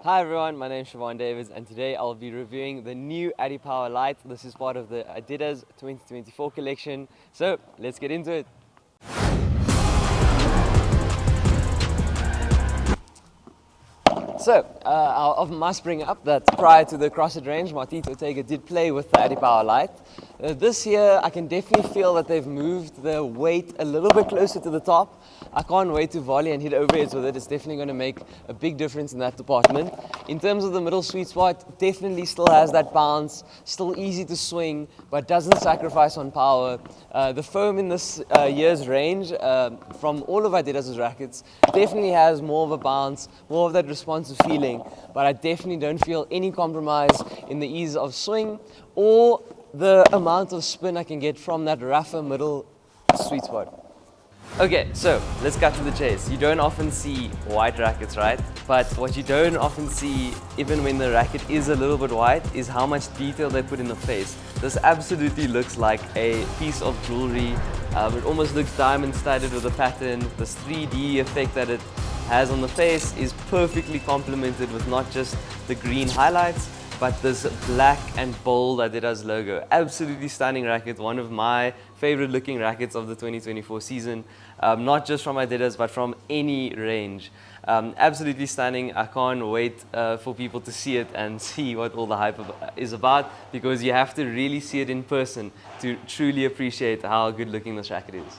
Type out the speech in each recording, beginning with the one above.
Hi everyone, my name is Siobhan Davids and today I'll be reviewing the new Adipower Light. This is part of the Adidas 2024 collection. So let's get into it. So, I must bring up that prior to the CrossFit range, Martito Ortega did play with the Adipower Light. This year, I can definitely feel that they've moved the weight a little bit closer to the top. I can't wait to volley and hit overheads with it. It's definitely going to make a big difference in that department. In terms of the middle sweet spot, definitely still has that bounce, still easy to swing, but doesn't sacrifice on power. The foam in this year's range, from all of Adidas' rackets, definitely has more of a bounce, more of that responsive feeling, but I definitely don't feel any compromise in the ease of swing or the amount of spin I can get from that rougher middle sweet spot. Okay, so let's cut to the chase. You don't often see white rackets, right? But what you don't often see, even when the racket is a little bit white, is how much detail they put in the face. This absolutely looks like a piece of jewelry. It almost looks diamond studded with a pattern. This 3D effect that it has on the face is perfectly complemented with not just the green highlights, but this black and bold Adidas logo. Absolutely stunning racket, one of my favorite looking rackets of the 2024 season, not just from Adidas, but from any range. Absolutely stunning. I can't wait for people to see it and see what all the hype is about, because you have to really see it in person to truly appreciate how good looking this racket is.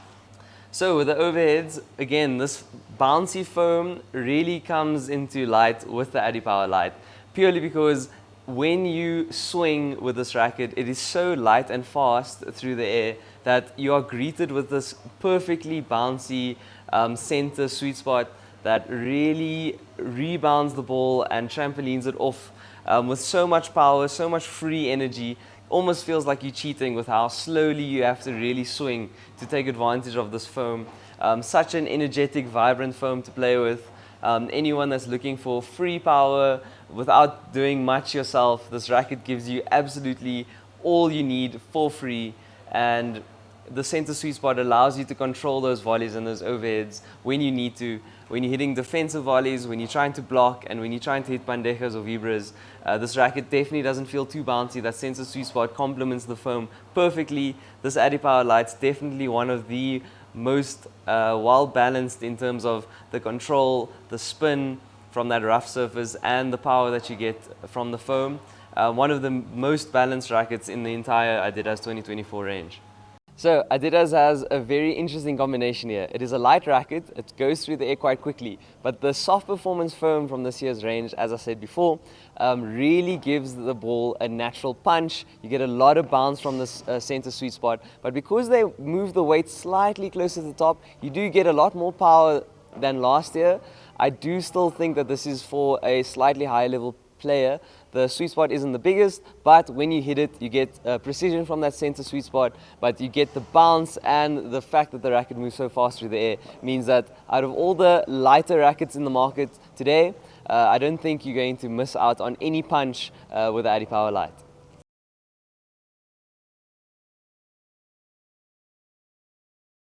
So with the overheads, again, this bouncy foam really comes into light with the Adipower Light, purely because when you swing with this racket, it is so light and fast through the air that you are greeted with this perfectly bouncy center sweet spot that really rebounds the ball and trampolines it off with so much power, so much free energy. Almost feels like you're cheating with how slowly you have to really swing to take advantage of this foam. Such an energetic, vibrant foam to play with. Anyone that's looking for free power without doing much yourself, this racket gives you absolutely all you need for free, and the center sweet spot allows you to control those volleys and those overheads when you need to. When you're hitting defensive volleys, when you're trying to block, and when you're trying to hit bandejas or vibras, this racket definitely doesn't feel too bouncy. That center sweet spot complements the foam perfectly. This Adipower Light's definitely one of the most well balanced in terms of the control, the spin from that rough surface, and the power that you get from the foam. One of the most balanced rackets in the entire Adidas 2024 range. So Adidas has a very interesting combination here. It is a light racket, it goes through the air quite quickly, but the soft performance foam from this year's range, as I said before, really gives the ball a natural punch. You get a lot of bounce from this center sweet spot, but because they move the weight slightly closer to the top, you do get a lot more power than last year. I do still think that this is for a slightly higher level player. The sweet spot isn't the biggest, but when you hit it, you get precision from that center sweet spot, but you get the bounce, and the fact that the racket moves so fast through the air means that out of all the lighter rackets in the market today, I don't think you're going to miss out on any punch with the Adipower Light.